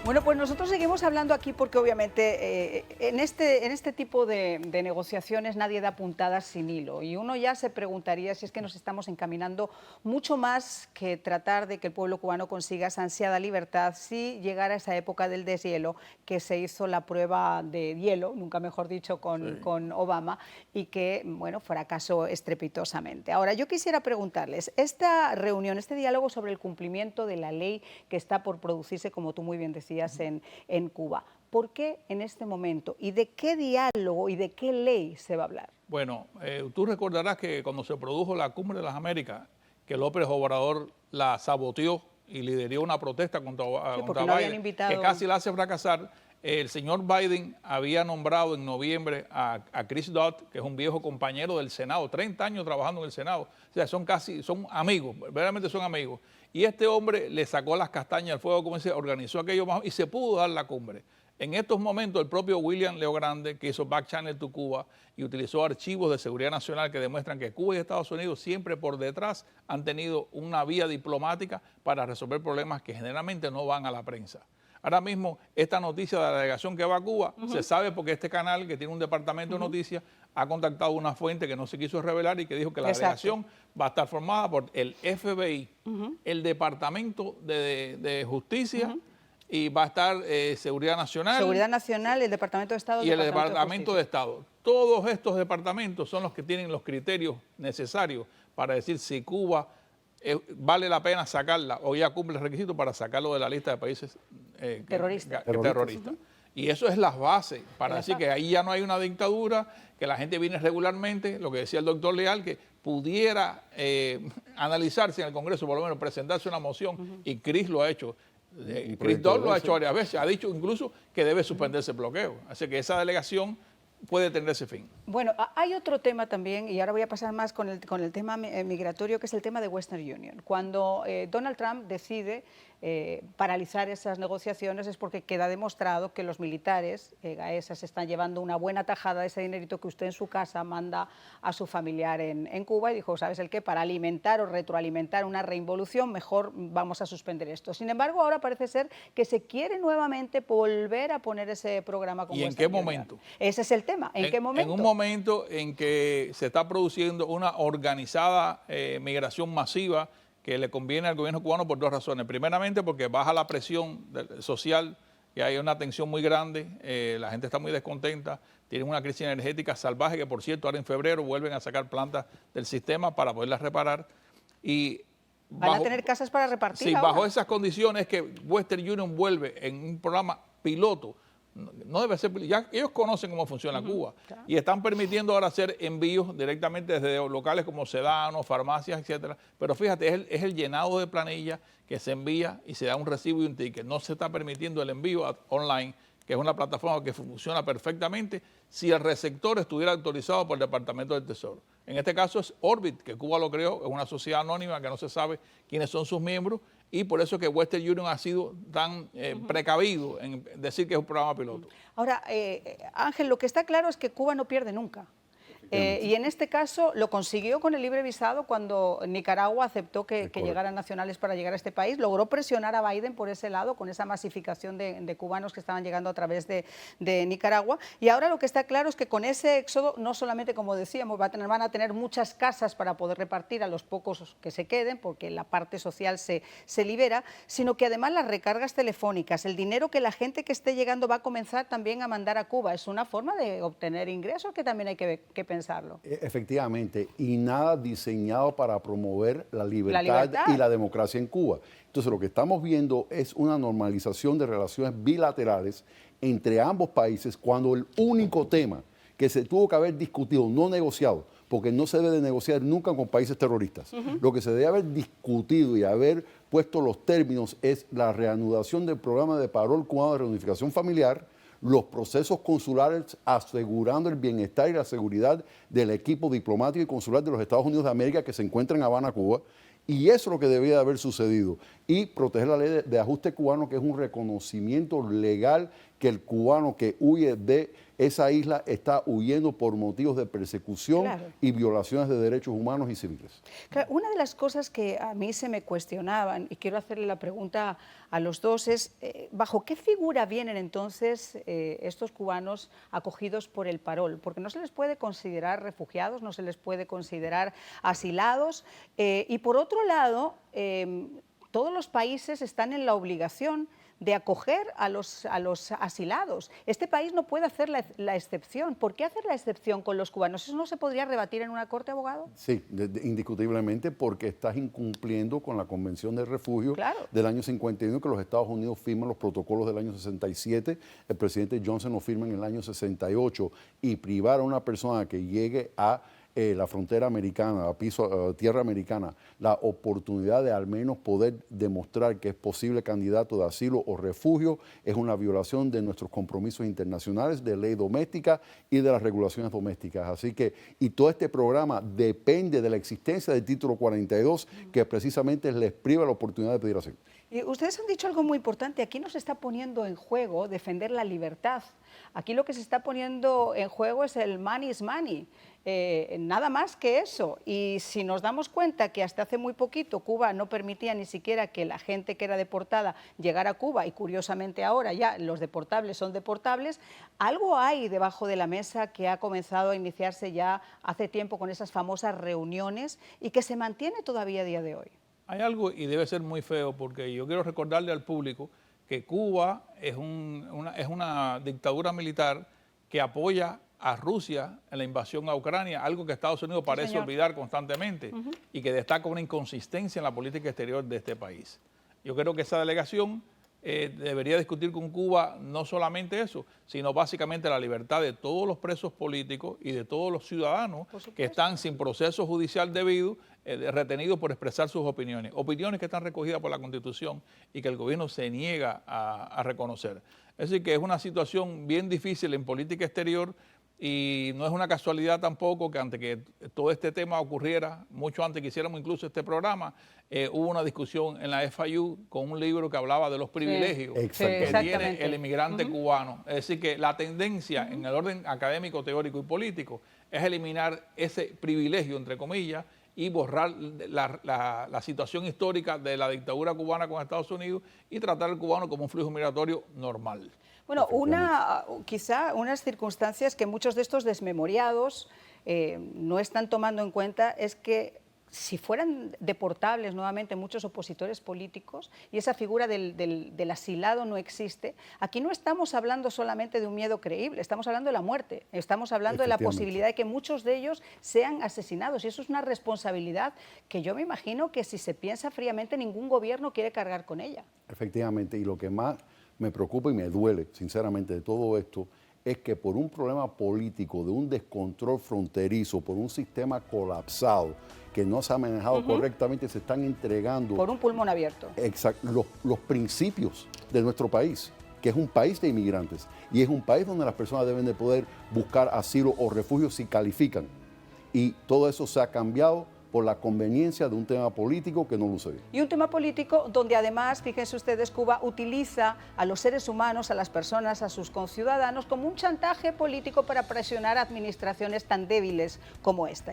Bueno, pues nosotros seguimos hablando aquí porque obviamente en este tipo de negociaciones nadie da puntadas sin hilo y uno ya se preguntaría si es que nos estamos encaminando mucho más que tratar de que el pueblo cubano consiga esa ansiada libertad si llegara a esa época del deshielo que se hizo la prueba de hielo, nunca mejor dicho, con Obama y que, bueno, fracasó estrepitosamente. Ahora, yo quisiera preguntarles, esta reunión, este diálogo sobre el cumplimiento de la ley que está por producirse, como tú muy bien decías, en Cuba. ¿Por qué en este momento? ¿Y de qué diálogo y de qué ley se va a hablar? Bueno, tú recordarás que cuando se produjo la Cumbre de las Américas, que López Obrador la saboteó y lideró una protesta contra No Biden, que casi la hace fracasar. El señor Biden había nombrado en noviembre a Chris Dodd, que es un viejo compañero del Senado, 30 años trabajando en el Senado. O sea, son amigos, verdaderamente son amigos. Y este hombre le sacó las castañas al fuego, como se organizó aquello más, y se pudo dar la cumbre. En estos momentos, el propio William Leo Grande, que hizo Back Channel to Cuba y utilizó archivos de seguridad nacional que demuestran que Cuba y Estados Unidos siempre por detrás han tenido una vía diplomática para resolver problemas que generalmente no van a la prensa. Ahora mismo, esta noticia de la delegación que va a Cuba se sabe porque este canal, que tiene un departamento de noticias, ha contactado a una fuente que no se quiso revelar y que dijo que la delegación va a estar formada por el FBI, el Departamento de Justicia, y va a estar Seguridad Nacional. Seguridad Nacional, el Departamento de Estado y el Departamento de Estado. Todos estos departamentos son los que tienen los criterios necesarios para decir si Cuba vale la pena sacarla o ya cumple el requisito para sacarlo de la lista de países terroristas. Y eso es las bases para decir que ahí ya no hay una dictadura, que la gente viene regularmente, lo que decía el doctor Leal, que pudiera analizarse en el Congreso, por lo menos presentarse una moción, y Chris lo ha hecho. Chris Dodd lo ha hecho varias veces, ha dicho incluso que debe suspenderse el bloqueo. Así que esa delegación puede tener ese fin. Bueno, hay otro tema también, y ahora voy a pasar más con el tema migratorio, que es el tema de Western Union. Cuando Donald Trump decide paralizar esas negociaciones es porque queda demostrado que los militares GAESA están llevando una buena tajada de ese dinerito que usted en su casa manda a su familiar en Cuba, y dijo, ¿sabes el qué? Para alimentar o retroalimentar una reinvolución, mejor vamos a suspender esto. Sin embargo, ahora parece ser que se quiere nuevamente volver a poner ese programa con ¿Y en qué momento? Ese es el tema. ¿En qué momento? En un momento en que se está produciendo una organizada migración masiva que le conviene al gobierno cubano por dos razones. Primeramente, porque baja la presión social, que hay una tensión muy grande, la gente está muy descontenta, tienen una crisis energética salvaje, que por cierto ahora en febrero vuelven a sacar plantas del sistema para poderlas reparar. Y ¿van a tener casas para repartir? Sí, ahora? bajo esas condiciones que Western Union vuelve en un programa piloto. No debe ser, ya ellos conocen cómo funciona Cuba, claro, y están permitiendo ahora hacer envíos directamente desde locales como Sedano, farmacias, etcétera. Pero fíjate, es el llenado de planilla que se envía y se da un recibo y un ticket. No se está permitiendo el envío online, que es una plataforma que funciona perfectamente si el receptor estuviera autorizado por el Departamento del Tesoro. En este caso es Orbit, que Cuba lo creó, es una sociedad anónima que no se sabe quiénes son sus miembros, y por eso que Western Union ha sido tan precavido en decir que es un programa piloto. Ahora, Ángel, lo que está claro es que Cuba no pierde nunca. Y en este caso lo consiguió con el libre visado cuando Nicaragua aceptó que llegaran nacionales para llegar a este país. Logró presionar a Biden por ese lado, con esa masificación de cubanos que estaban llegando a través de Nicaragua. Y ahora lo que está claro es que con ese éxodo, no solamente, como decíamos, van a tener muchas casas para poder repartir a los pocos que se queden, porque la parte social se libera, sino que además las recargas telefónicas, el dinero que la gente que esté llegando va a comenzar también a mandar a Cuba. Es una forma de obtener ingresos que también hay que pensar. Efectivamente, y nada diseñado para promover la libertad y la democracia en Cuba. Entonces lo que estamos viendo es una normalización de relaciones bilaterales entre ambos países cuando el único tema que se tuvo que haber discutido, no negociado, porque no se debe de negociar nunca con países terroristas. Lo que se debe haber discutido y haber puesto los términos es la reanudación del programa de parol cubano de reunificación familiar, los procesos consulares asegurando el bienestar y la seguridad del equipo diplomático y consular de los Estados Unidos de América que se encuentra en Habana, Cuba, y eso es lo que debía de haber sucedido. y proteger la ley de ajuste cubano, que es un reconocimiento legal que el cubano que huye de esa isla está huyendo por motivos de persecución y violaciones de derechos humanos y civiles. Claro, una de las cosas que a mí se me cuestionaban, y quiero hacerle la pregunta a los dos, es ¿bajo qué figura vienen entonces estos cubanos acogidos por el Parol? Porque no se les puede considerar refugiados, no se les puede considerar asilados, y por otro lado, todos los países están en la obligación de acoger a los asilados. Este país no puede hacer la excepción. ¿Por qué hacer la excepción con los cubanos? ¿Eso no se podría rebatir en una corte, abogado? Sí, indiscutiblemente, porque estás incumpliendo con la Convención de Refugio del año 51, que los Estados Unidos firman los protocolos del año 67, el presidente Johnson lo firma en el año 68, y privar a una persona que llegue a la frontera americana, a tierra americana, la oportunidad de al menos poder demostrar que es posible candidato de asilo o refugio, es una violación de nuestros compromisos internacionales, de ley doméstica y de las regulaciones domésticas. Así que, y todo este programa depende de la existencia del título 42, que precisamente les priva la oportunidad de pedir asilo. Y ustedes han dicho algo muy importante, aquí no se está poniendo en juego defender la libertad, aquí lo que se está poniendo en juego es el money is money, nada más que eso. Y si nos damos cuenta que hasta hace muy poquito Cuba no permitía ni siquiera que la gente que era deportada llegara a Cuba, y curiosamente ahora ya los deportables son deportables, algo hay debajo de la mesa que ha comenzado a iniciarse ya hace tiempo con esas famosas reuniones y que se mantiene todavía a día de hoy. Hay algo, y debe ser muy feo, porque yo quiero recordarle al público que Cuba es una dictadura militar que apoya a Rusia en la invasión a Ucrania, algo que Estados Unidos parece olvidar constantemente y que destaca una inconsistencia en la política exterior de este país. Yo creo que esa delegación debería discutir con Cuba no solamente eso, sino básicamente la libertad de todos los presos políticos y de todos los ciudadanos que están sin proceso judicial debido, retenidos por expresar sus opiniones que están recogidas por la Constitución y que el gobierno se niega a reconocer. Es decir, que es una situación bien difícil en política exterior. Y no es una casualidad tampoco que antes que todo este tema ocurriera, mucho antes que hiciéramos incluso este programa, hubo una discusión en la FIU con un libro que hablaba de los privilegios que tiene el inmigrante cubano. Es decir, que la tendencia en el orden académico, teórico y político es eliminar ese privilegio, entre comillas, y borrar la situación histórica de la dictadura cubana con Estados Unidos y tratar al cubano como un flujo migratorio normal. Bueno, quizá unas circunstancias que muchos de estos desmemoriados no están tomando en cuenta es que si fueran deportables nuevamente muchos opositores políticos y esa figura del asilado no existe, aquí no estamos hablando solamente de un miedo creíble, estamos hablando de la muerte, estamos hablando de la posibilidad de que muchos de ellos sean asesinados, y eso es una responsabilidad que yo me imagino que si se piensa fríamente ningún gobierno quiere cargar con ella. Efectivamente, y lo que más me preocupa y me duele, sinceramente, de todo esto, es que por un problema político, de un descontrol fronterizo, por un sistema colapsado, que no se ha manejado correctamente, se están entregando... Por un pulmón abierto. Exacto, los principios de nuestro país, que es un país de inmigrantes, y es un país donde las personas deben de poder buscar asilo o refugio si califican. Y todo eso se ha cambiado por la conveniencia de un tema político que no luce bien. Y un tema político donde además, fíjense ustedes, Cuba utiliza a los seres humanos, a las personas, a sus conciudadanos, como un chantaje político para presionar a administraciones tan débiles como esta.